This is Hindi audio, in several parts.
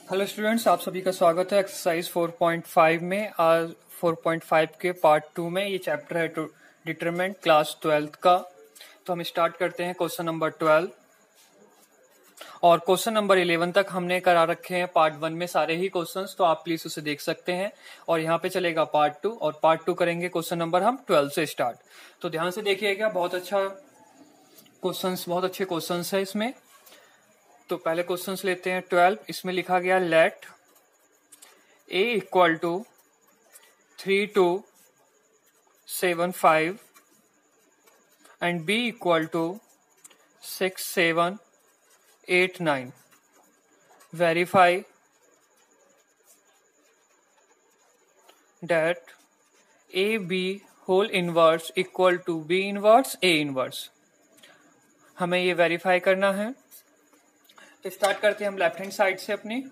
हेलो स्टूडेंट्स, आप सभी का स्वागत है एक्सरसाइज 4.5 में। आज 4.5 के पार्ट 2 में ये चैप्टर है टू डिटरमिनेंट क्लास 12th का। तो हम स्टार्ट करते हैं क्वेश्चन नंबर 12 और क्वेश्चन नंबर 11 तक हमने करा रखे हैं पार्ट 1 में सारे ही क्वेश्चंस, तो आप प्लीज उसे देख सकते हैं। और यहाँ पे चलेगा पार्ट 2 और पार्ट 2 करेंगे क्वेश्चन नंबर हम 12 से स्टार्ट। तो ध्यान से देखिएगा, बहुत अच्छे क्वेश्चंस है इसमें। तो पहले क्वेश्चंस लेते हैं 12। इसमें लिखा गया let a equal to 3275 and b equal to 6789। Verify that a b whole inverse equal to b inverse a inverse. हमें ये वेरीफाई करना है। तो स्टार्ट करते हैं हम लेफ्ट हैंड साइड से अपनी।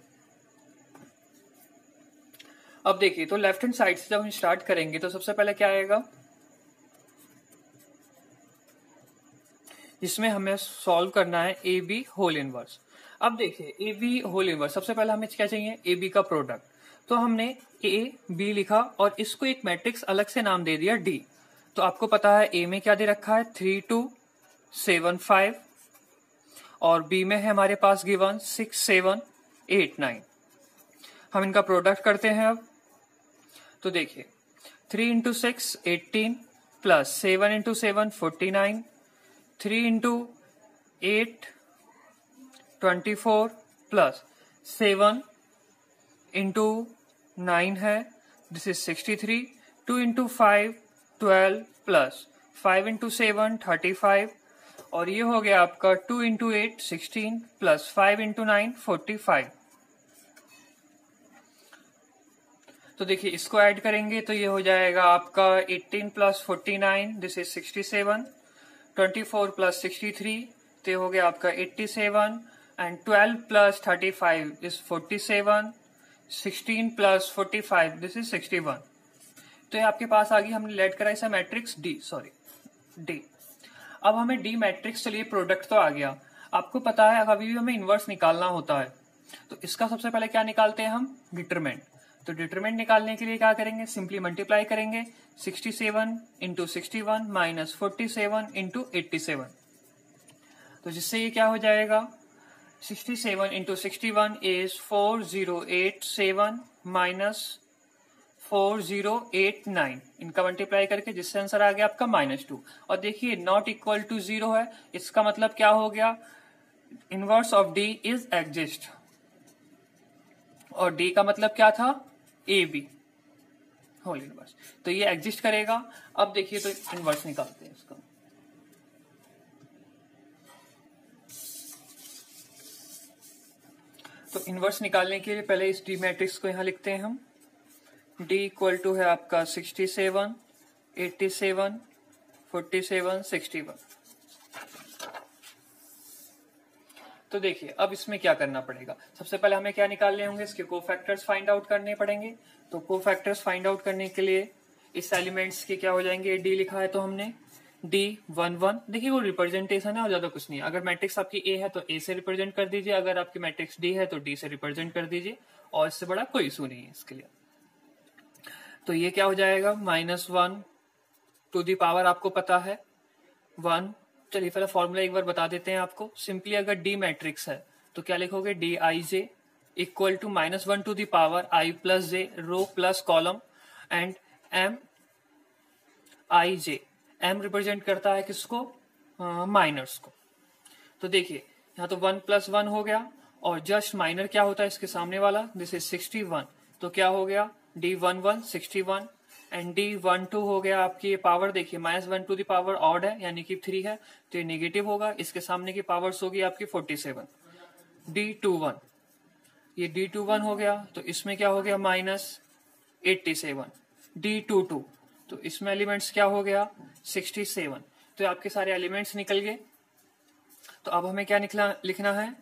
अब देखिए, तो लेफ्ट हैंड साइड से जब हम स्टार्ट करेंगे तो सबसे पहले क्या आएगा, इसमें हमें सॉल्व करना है ए बी होल इनवर्स। अब देखिए, ए बी होल इनवर्स सबसे पहले हमें क्या चाहिए, ए बी का प्रोडक्ट। तो हमने ए बी लिखा और इसको एक मैट्रिक्स अलग से नाम दे दिया डी। तो आपको पता है ए में क्या दे रखा है 3275 और बी में है हमारे पास गिवन 6789। हम इनका प्रोडक्ट करते हैं अब। तो देखिए 3 into 6 18 plus 7 into 7 49, 3 into 8 24 plus 7 into 9 है, this is 63। 2 into 5 12 plus 5 into 7 35 और ये हो गया आपका 2 इंटू 8 16 प्लस 5 इंटू 9 45। तो देखिए इसको ऐड करेंगे तो ये हो जाएगा आपका 18 प्लस 49 दिस इज 67, 24 प्लस 63 तो हो गया आपका 87 and 12 plus 35 is 47, 16 plus 45 this is 61। तो ये आपके पास आ गई, हमने लेट करा इसे मैट्रिक्स डी, डी। अब हमें डी मैट्रिक्स, चलिए प्रोडक्ट तो आ गया। आपको पता है अभी भी हमें इनवर्स निकालना होता है, तो इसका सबसे पहले क्या निकालते हैं हम, डिटरमिनेंट। तो डिटरमिनेंट निकालने के लिए क्या करेंगे, सिंपली मल्टीप्लाई करेंगे 67 इंटू 61 माइनस 47 इंटू 87। तो जिससे ये क्या हो जाएगा, 67 इंटू 61 इज 4087 माइनस 4089। इनका मल्टीप्लाई करके जिससे आंसर आ गया आपका -2। और देखिए नॉट इक्वल टू 0 है, इसका मतलब क्या हो गया, inverse of D is exist. और डी का मतलब क्या था, ए बी होल इनवर्स, तो ये एग्जिस्ट करेगा। अब देखिए तो इनवर्स निकालते हैं इसका। तो इनवर्स निकालने के लिए पहले इस डी मैट्रिक्स को यहां लिखते हैं हम। डी इक्वल टू है आपका 67 87 47 61। तो देखिए अब इसमें क्या करना पड़ेगा, सबसे पहले हमें क्या निकालने होंगे, इसके कोफैक्टर्स फाइंड आउट करने पड़ेंगे। तो कोफैक्टर्स फाइंड आउट करने के लिए इस एलिमेंट्स के क्या हो जाएंगे, डी लिखा है तो हमने D11। देखिए वो रिप्रेजेंटेशन है और ज्यादा कुछ नहीं है। अगर मैट्रिक्स आपकी ए है तो ए से रिप्रेजेंट कर दीजिए, अगर आपकी मैट्रिक्स डी है तो डी से रिप्रेजेंट कर दीजिए, और इससे बड़ा कोई इशू नहीं है इसके लिए। तो ये क्या हो जाएगा, -1 टू दी पावर, आपको पता है 1। चलिए पहले फॉर्मूला एक बार बता देते हैं आपको। सिंपली अगर डी मैट्रिक्स है तो क्या लिखोगे, D I J equal to -1 to the power I plus J row plus column and M I J. M represent करता है किसको, माइनर्स को। तो देखिए यहाँ तो 1 + 1 हो गया और जस्ट माइनर क्या होता है इसके सामने वाला, दिस इज 61। तो क्या हो गया, D11 61 एंड D12 हो गया आपकी ये पावर। देखिए -1 टू दी पावर ऑड है यानी कि 3 है तो ये नेगेटिव होगा, इसके सामने की पावर्स होगी आपकी 47। D21 ये D21 हो गया तो इसमें क्या हो गया -87। D22 तो इसमें एलिमेंट्स क्या हो गया 67। तो आपके सारे एलिमेंट्स निकल गए। तो अब हमें क्या लिखना है,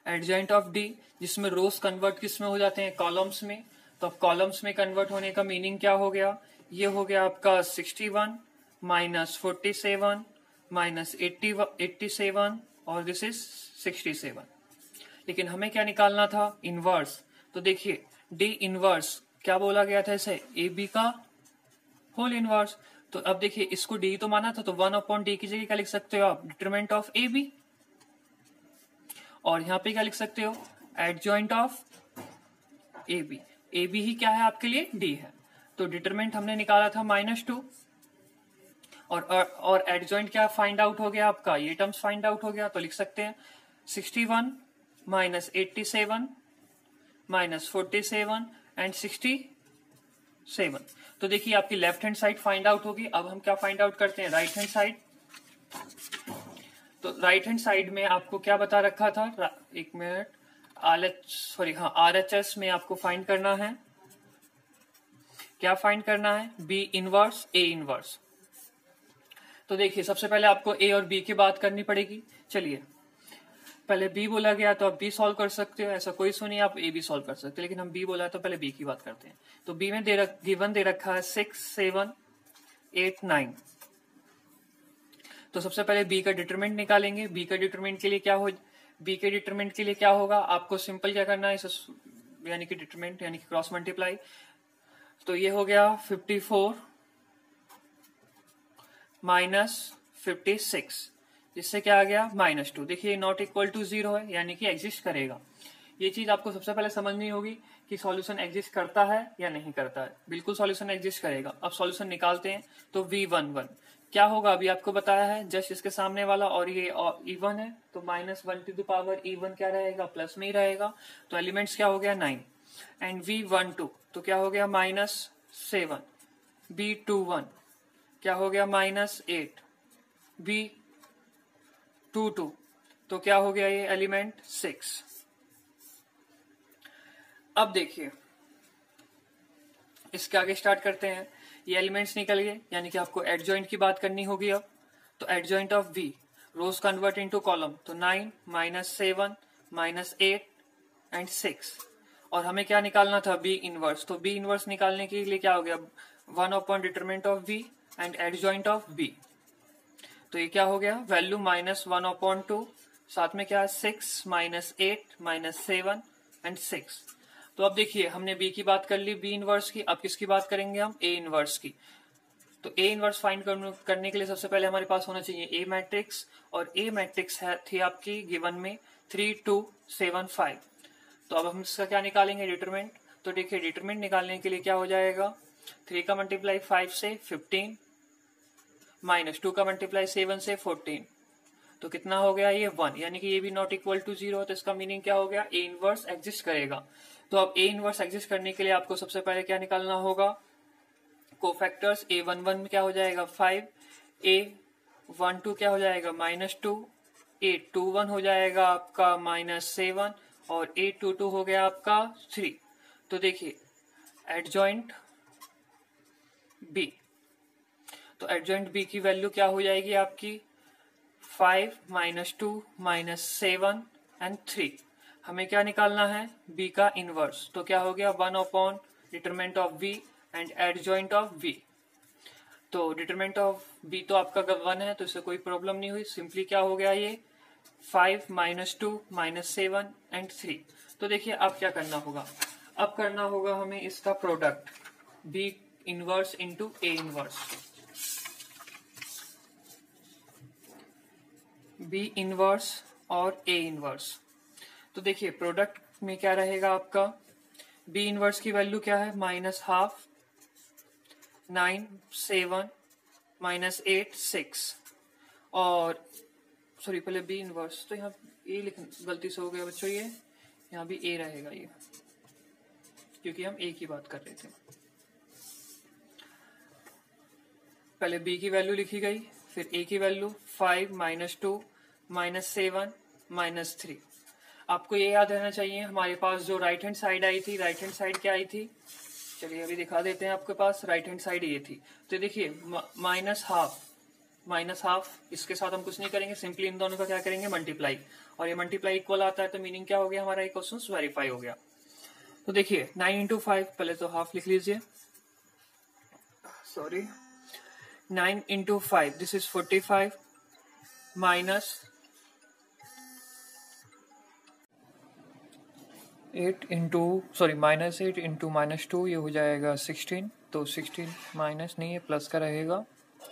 एडजॉइंट ऑफ डी, जिसमें रोज कन्वर्ट किसमें हो जाते हैं, कॉलम्स में। तो अब कॉलम्स में कन्वर्ट होने का मीनिंग क्या हो गया, ये हो गया आपका 61 माइनस 47 माइनस 87 और दिस इज 67। लेकिन हमें क्या निकालना था, इनवर्स। तो देखिए डी इनवर्स क्या बोला गया था इसे, ए बी का होल इनवर्स। तो अब देखिए इसको डी तो माना था, तो 1/d की जगह क्या लिख सकते हो आप, डिटरमिनेंट ऑफ ए बी। और यहाँ पे क्या लिख सकते हो, adjoint of A B. A B ही क्या है आपके लिए, डी है। तो डिटरमिनेंट हमने निकाला था -2 और एडजॉइंट क्या फाइंड आउट हो गया आपका, ये टर्म्स फाइंड आउट हो गया। तो लिख सकते हैं 61 -87 -47 एंड 67। तो देखिए आपकी left hand side find out होगी। अब हम क्या फाइंड आउट करते हैं, राइट हैंड साइड। तो राइट हैंड साइड में आपको क्या बता रखा था, एक मिनट, RHS में आपको फाइंड करना है, क्या फाइंड करना है, बी इनवर्स ए इनवर्स। तो देखिए सबसे पहले आपको ए और बी की बात करनी पड़ेगी। चलिए पहले बी बोला गया तो आप बी सॉल्व कर सकते हो, ऐसा कोई इशू नहीं, आप ए भी सॉल्व कर सकते हो, लेकिन हम बी बोला तो पहले बी की बात करते हैं। तो बी में गिवन दे रखा है 6 7 8 9। तो सबसे पहले बी का डिटरमिनेंट निकालेंगे। बी के डिटरमिनेंट के लिए क्या होगा, आपको सिंपल क्या करना है, यानी कि डिटरमिनेंट यानी कि क्रॉस मल्टीप्लाई। तो ये हो गया 54 -56, जिससे क्या आ गया -2। देखिए नॉट इक्वल टू 0 है, यानी कि एग्जिस्ट करेगा। ये चीज आपको सबसे पहले समझनी होगी कि सॉल्यूशन एग्जिस्ट करता है या नहीं करता है। बिल्कुल सॉल्यूशन एग्जिस्ट करेगा। अब सॉल्यूशन निकालते हैं। तो V11 क्या होगा, अभी आपको बताया है, जस्ट इसके सामने वाला, और ये E1 है, तो -1 E1 क्या रहेगा, प्लस में ही रहेगा। तो एलिमेंट्स क्या हो गया 9 एंड V12 तो क्या हो गया -7। B21 क्या हो गया -8। B22 तो क्या हो गया ये एलिमेंट 6। अब देखिए इसके आगे स्टार्ट करते हैं। ये एलिमेंट्स निकल गए, यानी कि आपको एडजॉइंट की बात करनी होगी अब। तो adjoint of V, rows convert into column, तो 9 -7 -8 एंड 6। और हमें क्या निकालना था, B इनवर्स। तो B इनवर्स निकालने के लिए क्या हो गया, one by determinant of V and adjoint of B। तो ये क्या हो गया, वैल्यू -1/2, साथ में क्या है 6 -8 -7 एंड 6। तो अब देखिए हमने बी की बात कर ली, बी इनवर्स की। अब किसकी बात करेंगे हम, ए इनवर्स की। तो ए इनवर्स फाइंड करने के लिए सबसे पहले हमारे पास होना चाहिए ए मैट्रिक्स, और ए मैट्रिक्स थी आपकी गिवन में 3 2 7 5। तो अब हम इसका क्या निकालेंगे, डिटरमिनेंट। तो देखिए डिटरमिनेंट निकालने के लिए क्या हो जाएगा, 3 का मल्टीप्लाई 5 से 15 -2 का मल्टीप्लाई 7 से 14, तो कितना हो गया ये 1, यानी कि ये भी नॉट इक्वल टू 0। तो इसका मीनिंग क्या हो गया, ए इनवर्स एग्जिस्ट करेगा। तो अब ए इनवर्स एग्जिस्ट करने के लिए आपको सबसे पहले क्या निकालना होगा, कोफैक्टर्स। A11 में क्या हो जाएगा 5, A12 क्या हो जाएगा -2, A21 हो जाएगा आपका -7 और A22 हो गया आपका 3। तो देखिए एडजॉइंट B, तो एडजॉइंट B की वैल्यू क्या हो जाएगी आपकी 5 -2 -7 एंड 3। हमें क्या निकालना है, B का इनवर्स। तो क्या हो गया one by determinant of V and adjoint of V। तो डिटरमिनेंट ऑफ B तो आपका 1 है, तो इससे कोई प्रॉब्लम नहीं हुई। सिंपली क्या हो गया ये 5 -2 -7 एंड 3। तो देखिए अब क्या करना होगा, अब करना होगा हमें इसका product, B inverse into A inverse. B inverse और A इनवर्स। तो देखिए प्रोडक्ट में क्या रहेगा आपका, B इनवर्स की वैल्यू क्या है, -12 9 7 -8 6। और सॉरी पहले B इनवर्स, तो यहाँ ए गलती से हो गया बच्चों, ये यहाँ भी A रहेगा ये, क्योंकि हम A की बात कर रहे थे। पहले B की वैल्यू लिखी गई, फिर A की वैल्यू 5 -2 -7 -3। आपको ये याद रहना चाहिए, हमारे पास जो राइट हैंड साइड आई थी, राइट हैंड साइड क्या आई थी, चलिए अभी दिखा देते हैं आपके पास। राइट हैंड साइड ये थी, तो देखिए -12 इसके साथ हम कुछ नहीं करेंगे, सिंपली इन दोनों का क्या करेंगे, मल्टीप्लाई। और ये मल्टीप्लाई इक्वल आता है, तो मीनिंग क्या हो गया हमारा, ये क्वेश्चन वेरीफाई हो गया। तो देखिए 9 × 5, पहले तो हाफ लिख लीजिए, sorry 9 × 5 this is 45 minus minus 8 into -2 ये हो जाएगा 16, तो 16 माइनस नहीं है प्लस का रहेगा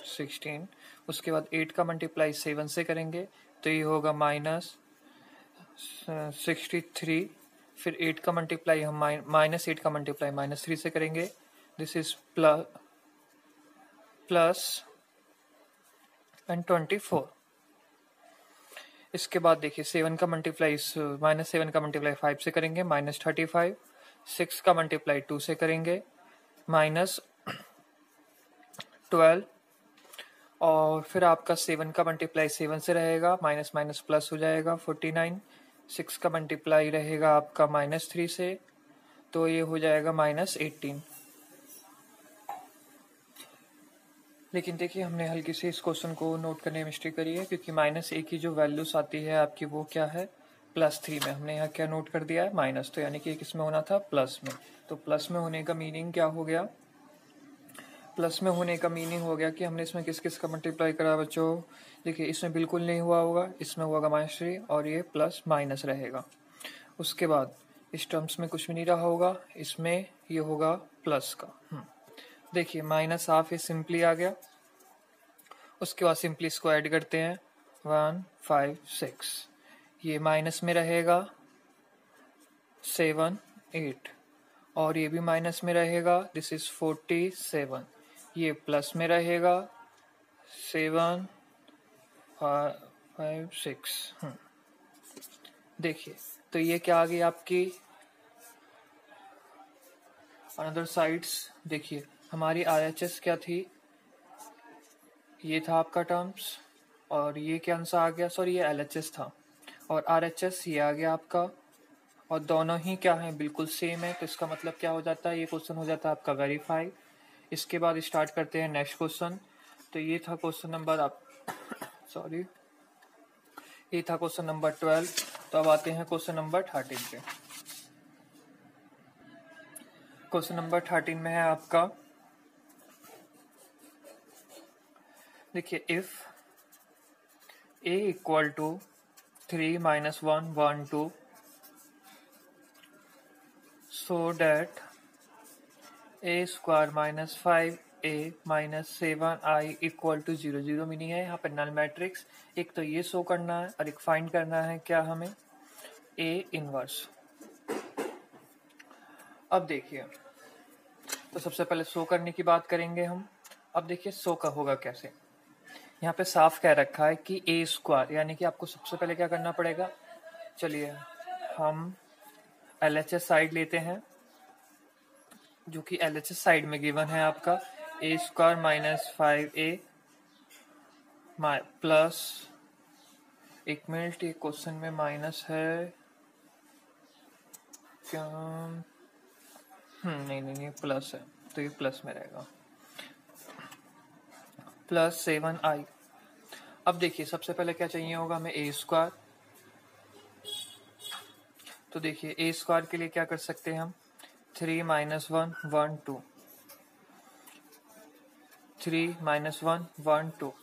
16। उसके बाद 8 का मल्टीप्लाई 7 से करेंगे तो ये होगा -63। फिर 8 का मल्टीप्लाई हम -8 का मल्टीप्लाई -3 से करेंगे, दिस इज प्लस एंड 24। इसके बाद देखिए 7 का मल्टीप्लाई -7 का मल्टीप्लाई 5 से करेंगे -35। 6 का मल्टीप्लाई 2 से करेंगे -12। और फिर आपका 7 का मल्टीप्लाई 7 से रहेगा, माइनस माइनस प्लस हो जाएगा 49। 6 का मल्टीप्लाई रहेगा आपका -3 से, तो ये हो जाएगा -18। लेकिन देखिए हमने हल्की से इस क्वेश्चन को नोट करने में मिस्टेक करी है, क्योंकि -1 की जो वैल्यूज आती है आपकी वो क्या है +3 में। हमने यहाँ क्या नोट कर दिया है माइनस, तो यानी कि किस में होना था प्लस में। तो प्लस में होने का मीनिंग क्या हो गया, प्लस में होने का मीनिंग हो गया कि हमने इसमें किस किस का मल्टीप्लाई करा बच्चों। देखिए इसमें बिल्कुल नहीं हुआ होगा, इसमें हुआ -3 और ये प्लस माइनस रहेगा। उसके बाद इस टर्म्स में कुछ भी नहीं रहा होगा, इसमें ये होगा प्लस का। देखिए -हाफ ये सिंपली आ गया। उसके बाद सिंपली इसको ऐड करते हैं 1 5 6, ये माइनस में रहेगा 7 8, और ये भी माइनस में रहेगा, दिस इज 47। ये प्लस में रहेगा 7 5 6। देखिए तो ये क्या आ गई आपकी अनदर साइड्स। देखिए हमारी RHS क्या थी, ये था आपका टर्म्स, और ये कौन सा आ गया, सॉरी ये LHS था, और RHS ये आ गया आपका, और दोनों ही क्या है बिल्कुल सेम है। तो इसका मतलब क्या हो जाता है, ये क्वेश्चन हो जाता है आपका वेरीफाई। इसके बाद स्टार्ट करते हैं नेक्स्ट क्वेश्चन। तो ये था क्वेश्चन नंबर ये था क्वेश्चन नंबर 12। तो अब आते हैं क्वेश्चन नंबर 13 पे। क्वेश्चन नंबर 13 में है आपका, देखिए if a equal to 3 - 1 1 2 so that a square -5a - 7i equal to 0 0 meaning है यहाँ पे नल मैट्रिक्स। एक तो ये शो करना है और एक फाइंड करना है क्या हमें a इनवर्स। अब देखिए तो सबसे पहले शो करने की बात करेंगे हम। अब देखिए शो का होगा कैसे, यहाँ पे साफ कह रखा है कि a स्क्वायर, यानी कि आपको सबसे पहले क्या करना पड़ेगा, चलिए हम LHS साइड लेते हैं, जो कि LHS साइड में गिवन है आपका a स्क्वायर -5a प्लस, एक मिनट ये क्वेश्चन में माइनस है क्या, नहीं प्लस है, तो ये प्लस में रहेगा प्लस 7i। अब देखिए सबसे पहले क्या चाहिए होगा हमें a स्क्वायर। तो देखिए a स्क्वायर के लिए क्या कर सकते हैं हम, 3 - 1 1 2, 3 - 1 1 2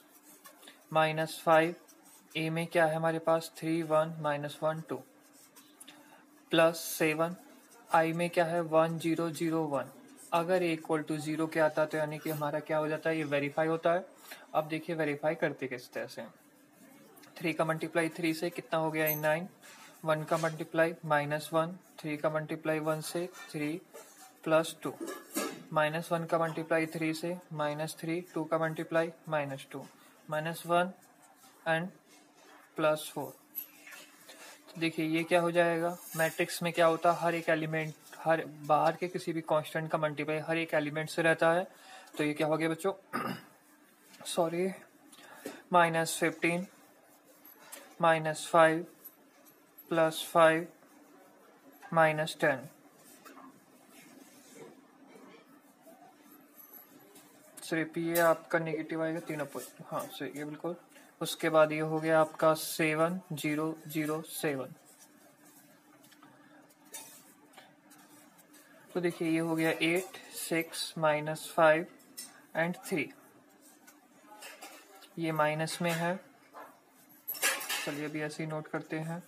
-5, a में क्या है हमारे पास 3 1 -1 2 प्लस 7, i में क्या है 1 0 0 1। अगर a इक्वल टू 0 के आता तो यानी कि हमारा क्या हो जाता है, ये वेरीफाई होता है। अब देखिए वेरीफाई करते किस तरह से, 3 का मल्टीप्लाई 3 से कितना हो गया 9, 1 का मल्टीप्लाई -1, 3 का मल्टीप्लाई 1 से 3 प्लस 2, -1 का मल्टीप्लाई 3 से -3, 2 का मल्टीप्लाई -2, -1 एंड +4। तो देखिए ये क्या हो जाएगा, मैट्रिक्स में क्या होता है हर एक एलिमेंट, हर बाहर के किसी भी कांस्टेंट का मल्टीप्लाई हर एक एलिमेंट से रहता है। तो ये क्या हो गया बच्चों सॉरी -15 -5 +5 -10। सिर्फ ये आपका नेगेटिव आएगा तीनों पर, हाँ सही है बिल्कुल। उसके बाद ये हो गया आपका 7 0 0 7। तो देखिए ये हो गया 8 6 -5 एंड 3, ये माइनस में है, चलिए अभी ऐसे ही नोट करते हैं,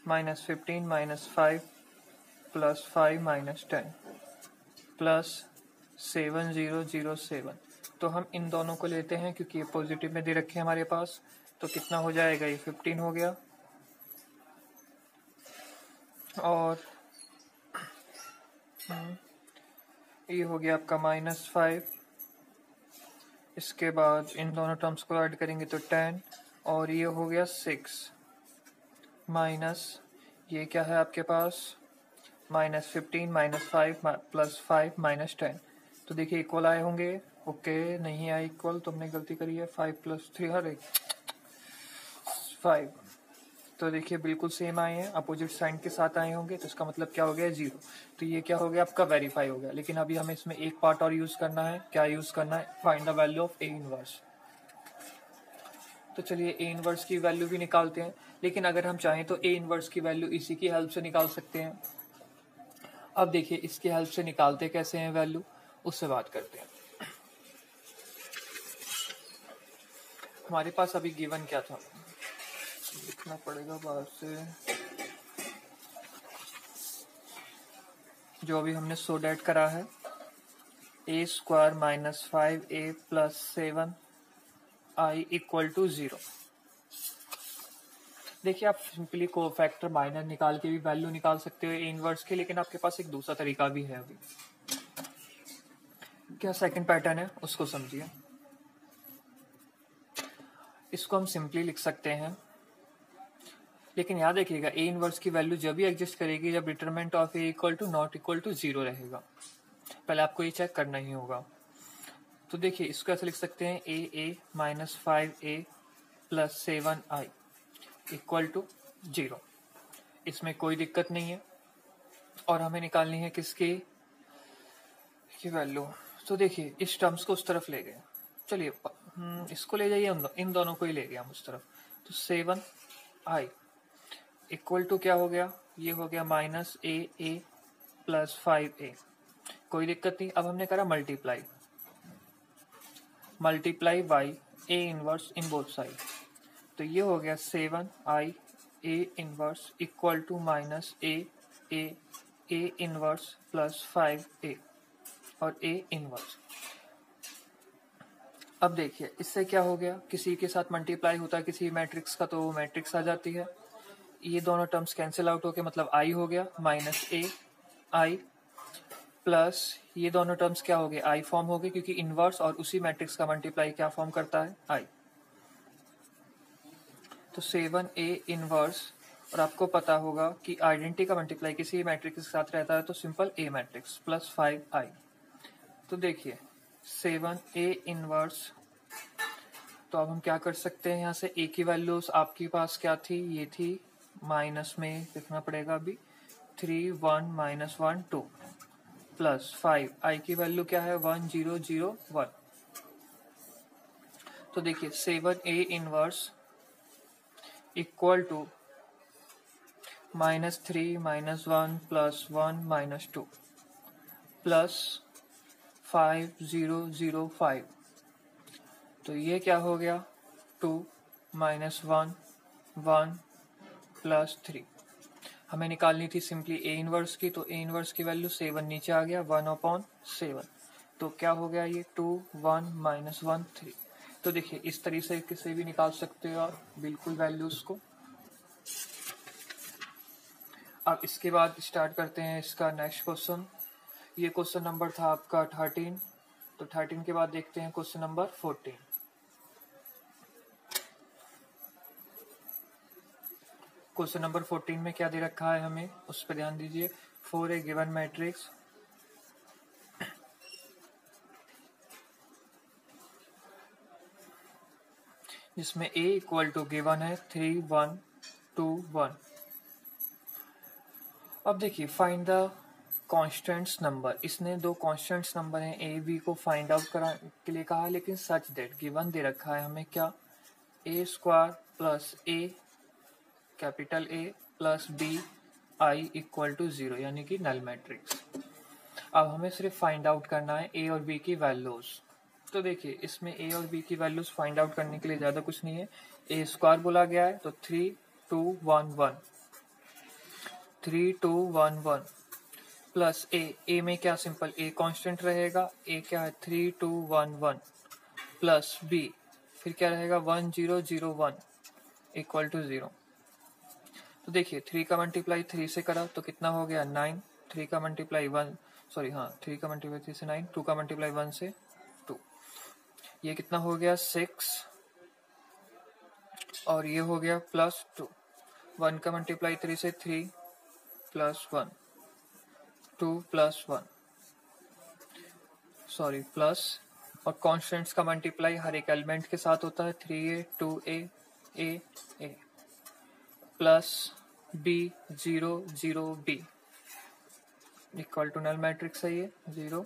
-15 -5 प्लस 5 माइनस 10 प्लस 7007। तो हम इन दोनों को लेते हैं क्योंकि ये पॉजिटिव में दे रखे हैं हमारे पास। तो कितना हो जाएगा, ये 15 हो गया और ये हो गया आपका -5। इसके बाद इन दोनों टर्म्स को ऐड करेंगे तो 10 और ये हो गया 6 माइनस ये क्या है आपके पास -15 -5 प्लस 5 माइनस 10। तो देखिए इक्वल आए होंगे। ओके नहीं आए इक्वल तो हमने गलती करी है। 5 + 3 हर 5। तो देखिए बिल्कुल सेम आए हैं, अपोजिट साइन के साथ आए होंगे। तो इसका मतलब क्या हो गया, 0। तो ये क्या हो गया आपका वेरीफाई हो गया। लेकिन अभी हमें इसमें एक पार्ट और यूज करना है। क्या यूज करना है, find the value of A inverse. तो चलिए ए इनवर्स की वैल्यू भी निकालते हैं। लेकिन अगर हम चाहें तो ए इनवर्स की वैल्यू इसी की हेल्प से निकाल सकते हैं। अब देखिए इसकी हेल्प से निकालते कैसे हैं वैल्यू, उससे बात करते हैं। हमारे पास अभी गिवन क्या था, लिखना पड़ेगा बाहर से। जो अभी हमने सो डैट करा है, a² - 5a + 7i = 0। देखिए आप सिंपली कोफैक्टर माइनर निकाल के भी वैल्यू निकाल सकते हो ए इनवर्स के। लेकिन आपके पास एक दूसरा तरीका भी है। अभी क्या सेकंड पैटर्न है उसको समझिए। इसको हम सिंपली लिख सकते हैं, लेकिन याद रखिएगा ए इनवर्स की वैल्यू जब भी एग्जिस्ट करेगी जब डिटरमिनेंट ऑफ ए = = 0 रहेगा। पहले आपको ये चेक करना ही होगा। तो देखिए इसको ऐसे लिख सकते हैं a - 5a + 7i = 0। इसमें कोई दिक्कत नहीं है और हमें निकालनी है किसकी की वैल्यू। तो देखिए इस टर्म्स को उस तरफ ले गए। चलिए इसको ले जाइए, इन दोनों को ही ले गए हम उस तरफ। तो 7i = क्या हो गया, ये हो गया -a + 5a। कोई दिक्कत नहीं। अब हमने करा multiply y a inverse in both side. तो ये हो गया 7i a inverse = -a inverse + 5a और a इनवर्स। अब देखिए इससे क्या हो गया, किसी के साथ मल्टीप्लाई होता है किसी मैट्रिक्स का तो मैट्रिक्स आ जाती है। ये दोनों टर्म्स कैंसिल आउट होके मतलब i हो गया -a i प्लस ये दोनों टर्म्स क्या हो गए, i फॉर्म हो गए क्योंकि इनवर्स और उसी मैट्रिक्स का मल्टीप्लाई क्या फॉर्म करता है, i। तो 7a इनवर्स, और आपको पता होगा कि आइडेंटिटी का मल्टीप्लाई किसी मैट्रिक्स के साथ रहता है तो simple a matrix plus 5i। तो देखिए 7a इनवर्स, तो अब हम क्या कर सकते हैं, यहाँ से a की वैल्यूज आपके पास क्या थी, ये थी माइनस में लिखना पड़ेगा अभी 3 1 -1 2 प्लस 5 i की वैल्यू क्या है 1 0 0 1। तो देखिए 7a इनवर्स = -3 -1 + 1 -2 प्लस 5 0 0 5। तो ये क्या हो गया 2 -1 1 प्लस 3। हमें निकालनी थी सिंपली ए इनवर्स की। तो ए इनवर्स की वैल्यू 7 नीचे आ गया 1/7। तो क्या हो गया ये 2 1 -1 3। तो देखिए इस तरीके से भी निकाल सकते हो आप बिल्कुल वैल्यूज को। अब इसके बाद स्टार्ट करते हैं इसका नेक्स्ट क्वेश्चन। ये क्वेश्चन नंबर था आपका 13। तो 13 के बाद देखते हैं क्वेश्चन नंबर 14। क्वेश्चन नंबर 14 में क्या दे रखा है हमें उस पर ध्यान दीजिए। फॉर ए गिवन मैट्रिक्स जिसमें a = गिवन है 3 1 2 1। अब देखिए फाइंड द कॉन्स्टेंट्स नंबर। इसने दो कॉन्स्टेंट्स नंबर हैं a b को फाइंड आउट करा के लिए कहा, लेकिन सच दैट गिवन दे रखा है हमें क्या, a² + a capital A plus b i = 0 यानी कि नल मैट्रिक्स। अब हमें सिर्फ फाइंड आउट करना है a और b की वैल्यूज। तो देखिए इसमें a और b की वैल्यूज फाइंड आउट करने के लिए ज्यादा कुछ नहीं है। a² बोला गया है तो 3 2 1 1 3 2 1 1 प्लस ए में क्या सिंपल ए कांस्टेंट रहेगा, ए क्या है 3 2 1 1 प्लस बी फिर क्या रहेगा 1 0 0 1 इक्वल टू 0। तो देखिए 3 का मल्टीप्लाई 3 से करा तो कितना हो गया 9, 3 का मल्टीप्लाई 1 सॉरी हाँ 3 का मल्टीप्लाई 3 से 9, 2 का मल्टीप्लाई 1 से 2, ये कितना हो गया 6 और ये हो गया प्लस 2, 1 का मल्टीप्लाई 3 से 3 प्लस 1 2 प्लस 1 सॉरी प्लस और कॉन्स्टेंट्स का मल्टीप्लाई हर एक एलिमेंट के साथ होता है 3a 2a a plus b 0 0 b equal to null matrix है ये 0।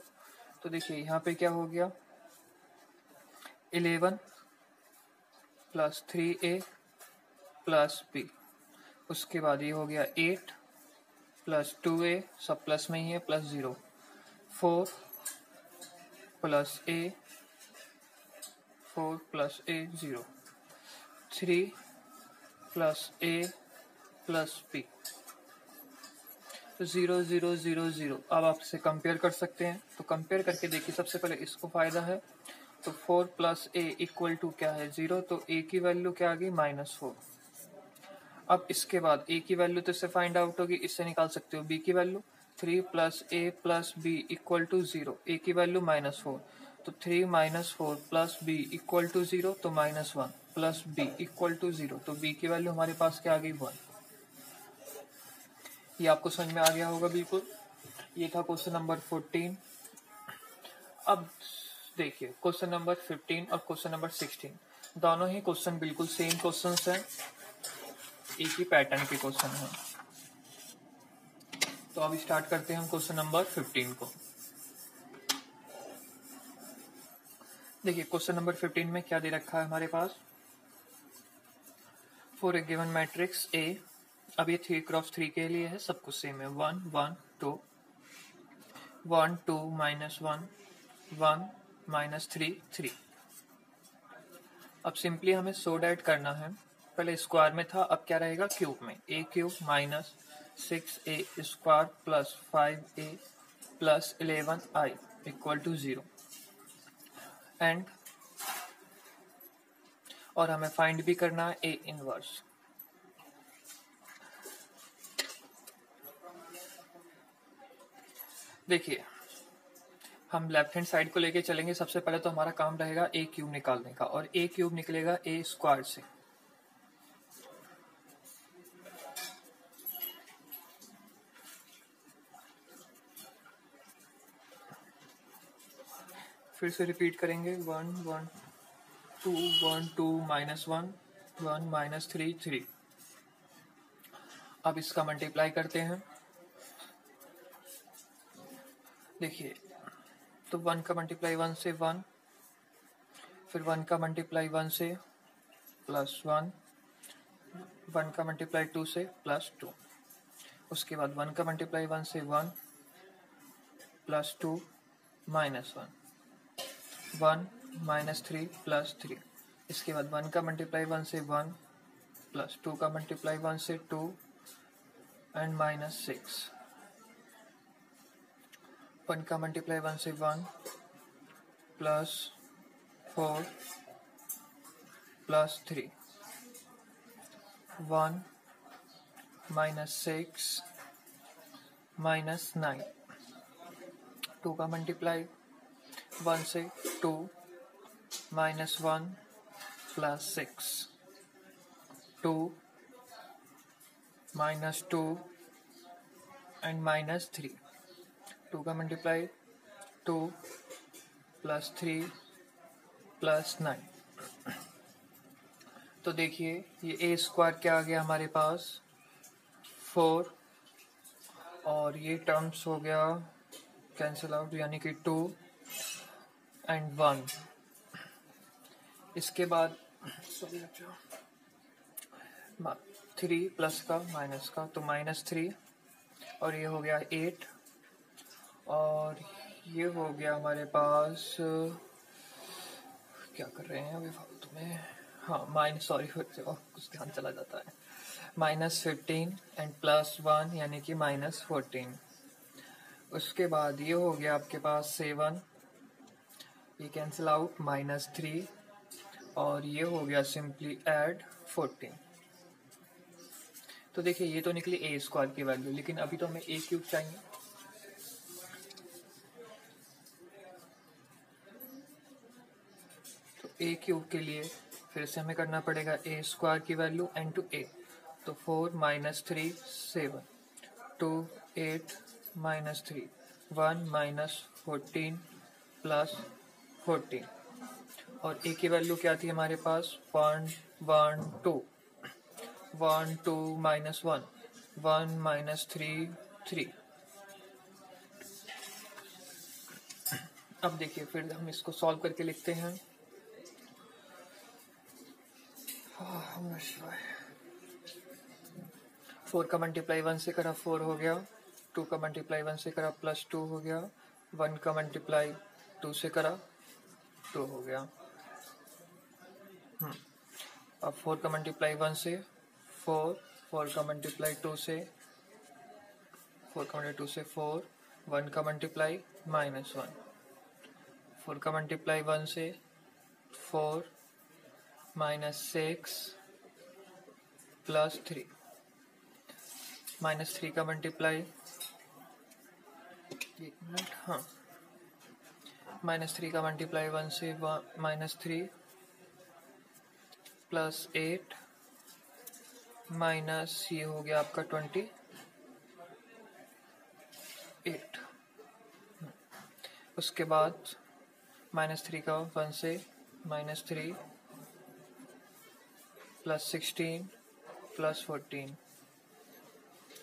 तो देखिए यहाँ पे क्या हो गया 11 प्लस 3a प्लस b, उसके बाद ये हो गया 8 प्लस 2a सब प्लस में ही है plus 0, 4 plus a 4 plus a 0, 3 plus a plus b, तो 0 0 0 0। अब आप इसे कंपेयर कर सकते हैं, तो कंपेयर करके देखिए सबसे पहले इसको फायदा है तो 4 प्लस a इक्वल टू क्या है 0, तो a की वैल्यू क्या आ गई -4। अब इसके बाद a की वैल्यू तो इससे फाइंड आउट होगी, इससे निकाल सकते हो b की value 3 plus a plus b equal to 0, a की वैल्यू -4 तो 3 -4 प्लस b इक्वल टू 0 तो -1 प्लस b इक्वल टू 0, तो b की वैल्यू हमारे पास क्या आ गई 1। ये आपको समझ में आ गया होगा बिल्कुल। ये था क्वेश्चन नंबर 14। अब देखिए क्वेश्चन नंबर 15 और क्वेश्चन नंबर 16 दोनों ही क्वेश्चन बिल्कुल सेम क्वेश्चंस हैं, एक ही पैटर्न के क्वेश्चन हैं। तो अब स्टार्ट करते हैं हम क्वेश्चन नंबर 15 को। देखिए क्वेश्चन नंबर 15 में क्या दे रखा है हमारे पास, for a given matrix A, अब ये 3x3 के लिए है, सब कुछ सेम है 1 1 2 1 2 -1 1 -3 3। अब सिंपली हमें सोड ऐड करना है, पहले स्क्वायर में था अब क्या रहेगा क्यूब में, a cube minus 6a square plus 5a plus 11i equal to 0 and और हमें फाइंड भी करना है a इनवर्स। देखिए हम लेफ्ट हैंड साइड को लेके चलेंगे, सबसे पहले तो हमारा काम रहेगा a क्यूब निकालने का, और a क्यूब निकलेगा a स्क्वायर से। फिर से रिपीट करेंगे 1 1 2 1 2 -1 1 -3 3। अब इसका मल्टीप्लाई करते हैं, देखिए तो 1 का मल्टीप्लाई 1 से 1, फिर 1 का मल्टीप्लाई 1 से +1, 1 का मल्टीप्लाई 2 से +2, उसके बाद 1 का मल्टीप्लाई 1 से 1 +2 -1 1 -3 +3, इसके बाद 1 का मल्टीप्लाई 1 से 1 +2 का मल्टीप्लाई 1 से 2 एंड -6, 1 का मल्टीप्लाई 1 से 1 +4 +3 1 -6 -9, 2 का मल्टीप्लाई 1 से 2 -1 +6 2 -2 एंड -3, 2 का मल्टीप्लाई 2 +3 +9। तो देखिए ये a स्क्वायर क्या आ गया हमारे पास 4, और ये टर्म्स हो गया कैंसिल आउट यानी कि 2 एंड 1। इसके बाद सॉरी 3 प्लस का माइनस का तो -3, और ये हो गया 8, और ये हो गया हमारे पास क्या कर रहे हैं अभी फालतू में, हाँ माइनस सॉरी कुछ ध्यान चला जाता है, -15 एंड +1 यानी कि -14, उसके बाद ये हो गया आपके पास 7, ये कैंसिल आउट, -3, और ये हो गया सिंपली ऐड 14। तो देखिए ये तो निकली ए स्क्वायर की वैल्यू, लेकिन अभी तो हमें ए क्यूब चाहिए। तो ए क्यूब के लिए फिर से हमें करना पड़ेगा ए स्क्वायर की वैल्यू n टू a। तो 4 - 3 7, 2 8 -3, 1 - 14 प्लस 14, और ए की वैल्यू क्या थी हमारे पास 1 1 2, 1 2 -1, 1 - 3 3। अब देखिए फिर हम इसको सॉल्व करके लिखते हैं। 4 का मल्टीप्लाई 1 से करा 4 हो गया, 2 का मल्टीप्लाई 1 से करा +2 हो गया, 1 का मल्टीप्लाई 2 से करा 2 हो गया। अब 4 का मल्टीप्लाई 1 से 4, 4 का मल्टीप्लाई 2 से 4 का मल्टीप्लाई 2 से 4, 1 का मल्टीप्लाई -1, 4 का मल्टीप्लाई 1 से 4 -6 +3, -3 का मल्टीप्लाई, एक मिनट, हाँ, -3 का मल्टीप्लाई 1 से -3 +8 माइनस ये हो गया आपका 28। उसके बाद -3 का 1 से -3 +16 +14।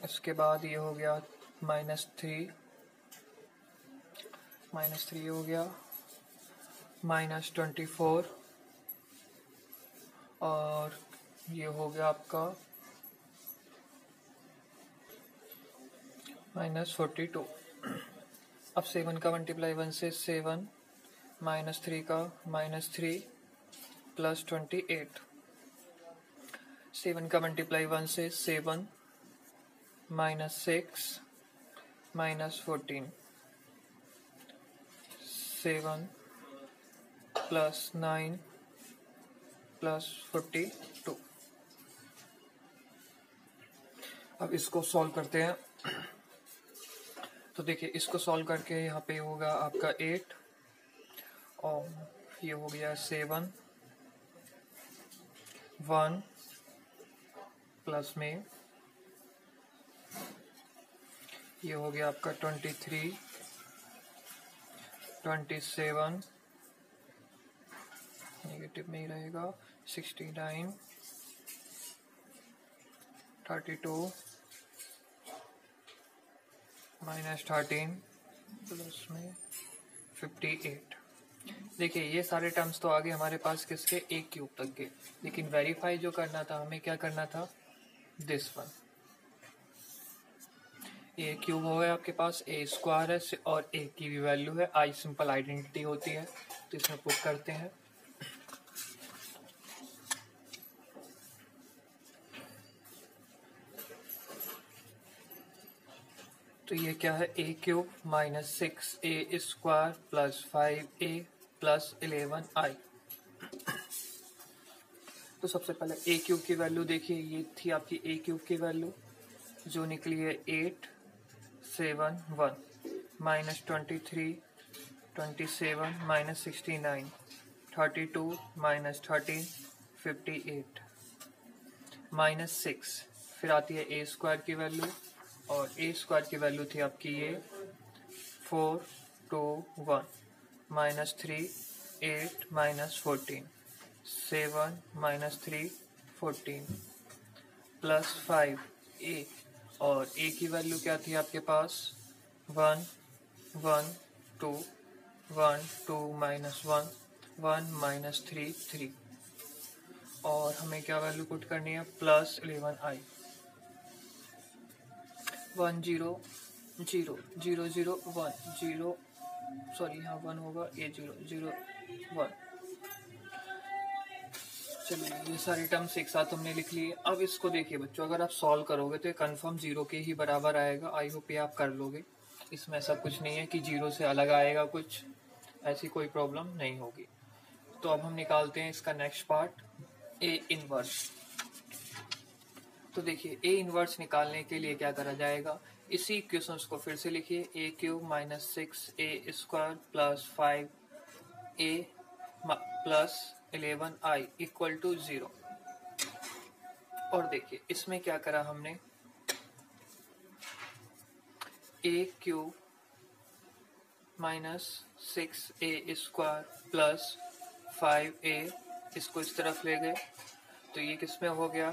उसके बाद ये हो गया -3 हो गया -24, और ये हो गया आपका -42। अब 7 का मल्टीप्लाई 1 से 7, -3 का -3 +28, 7 का मल्टीप्लाई 1 से 7, -6 -14, 7 +9 +42। अब इसको सॉल्व करते हैं। तो देखिए इसको सॉल्व करके यहाँ पे होगा आपका 8, और ये हो गया 7, 1 प्लस में ये हो गया आपका 23, 27, नेगेटिव में ही रहेगा, 69, 32, -13 प्लस में 58। देखिए ये सारे टर्म्स तो आ गए हमारे पास किसके, ए क्यूब तक के, लेकिन वेरीफाई जो करना था हमें क्या करना था, दिस वन। ए क्यूब हो गया आपके पास, ए स्क्वायर है और ए की भी वैल्यू है, आई सिंपल आइडेंटिटी होती है, तो इसमें पुट करते हैं। तो ये क्या है, ए cube -6a square +5a +11i। तो सबसे पहले ए क्यूब की वैल्यू देखिए, ये थी आपकी ए क्यूब की वैल्यू जो निकली है 8 7 1, -23 27 -69 32 -13 58 -6। फिर आती है ए स्क्वायर की वैल्यू, और ए स्क्वायर की वैल्यू थी आपकी ये 4 2 1 -3 8 -14 7 -3 14 +5 ए, और ए की वैल्यू क्या थी आपके पास 1 1 2 1 2 -1 1 -3 3, और हमें क्या वैल्यू पुट करनी है, +11i। 1 0 0 0 0 1 0, सॉरी यहाँ 1 होगा, ये 0 0 1। चलिए ये सारी टर्म्स एक साथ हमने लिख लिए। अब इसको देखिए बच्चों, अगर आप सॉल्व करोगे तो ये कन्फर्म 0 के ही बराबर आएगा। आई होप ये आप कर लोगे। इसमें ऐसा कुछ नहीं है कि 0 से अलग आएगा कुछ, ऐसी कोई प्रॉब्लम नहीं होगी। तो अब हम निकालते हैं इसका नेक्स्ट पार्ट, ए इनवर्स। तो देखिए ए इनवर्स निकालने के लिए क्या करा जाएगा, इसी इक्वेशंस को फिर से लिखिए, A cube minus 6a² plus 5a plus 11i equal to 0। और देखिए इसमें क्या करा हमने, ए cube minus 6a² plus 5a, इसको इस तरफ ले गए तो ये किसमें हो गया,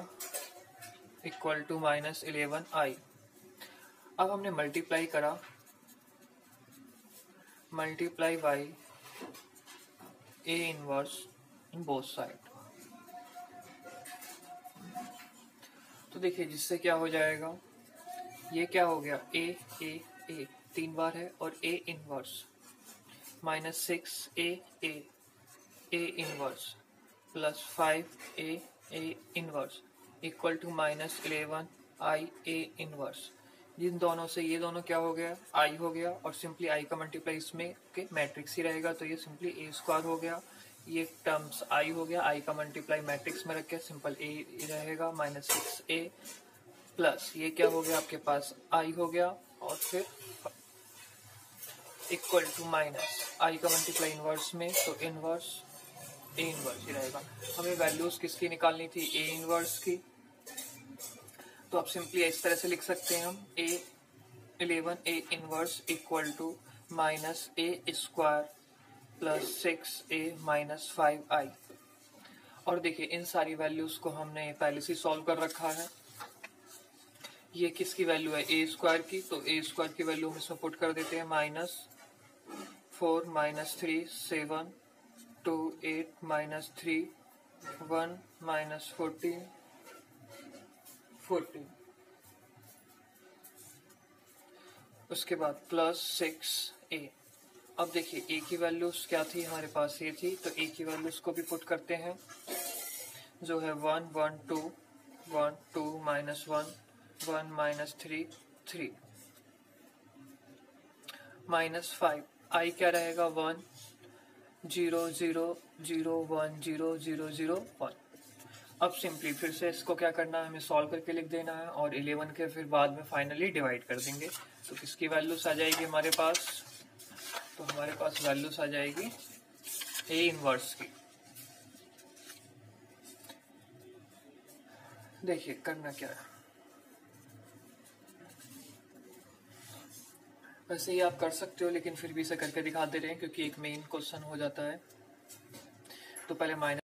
इक्वल टू माइनस 11i। अब हमने मल्टीप्लाई करा, multiply by A inverse in both side. तो देखिए जिससे क्या हो जाएगा, ये क्या हो गया, ए 3 बार है और A inverse minus 6a inverse plus 5a inverse equal to minus 11i A inverse. जिन दोनों से ये दोनों क्या हो गया, आई हो गया, और सिंपली आई का मल्टीप्लाई इसमें के मैट्रिक्स ही रहेगा, तो ये सिंपली a² हो गया। ये टर्म्स आई हो गया, आई का मल्टीप्लाई मैट्रिक्स में रख के सिंपल a रहेगा माइनस 6a प्लस ये क्या हो गया आपके पास आई हो गया, और फिर इक्वल टू माइनस आई का मल्टीप्लाई इनवर्स में, तो इनवर्स ए इनवर्स ही रहेगा। हमें वैल्यूज किसकी निकालनी थी, ए इनवर्स की। तो अब सिंपली इस तरह से लिख सकते हैं हम, a11 A inverse equal to minus a² plus 6a minus 5i। और देखिए इन सारी वैल्यूज को हमने पहले से सॉल्व कर रखा है। ये किसकी वैल्यू है, a² की, तो a² की वैल्यू हम इसमें पुट कर देते हैं, माइनस 4 माइनस 3 7 2 8 माइनस 3 1 माइनस 14 उसके बाद प्लस 6a। अब देखिए a की वैल्यूज क्या थी हमारे पास, ये थी, तो a की वैल्यूज को भी पुट करते हैं, जो है 1 1 2 1 2 माइनस 1 1 माइनस 3 3 माइनस 5, i क्या रहेगा 1 0 0 0 1 0 0 0 1। अब सिंपली फिर से इसको क्या करना है, हमें सॉल्व करके लिख देना है, और 11 के फिर बाद में फाइनली डिवाइड कर देंगे। तो किसकी वैल्यूज आ जाएगी हमारे पास, तो हमारे पास वैल्यूज आ जाएगी ए इनवर्स की। देखिए करना क्या है, वैसे ही आप कर सकते हो, लेकिन फिर भी इसे करके दिखा दे रहे हैं क्योंकि एक मेन क्वेश्चन हो जाता है। तो पहले माइनस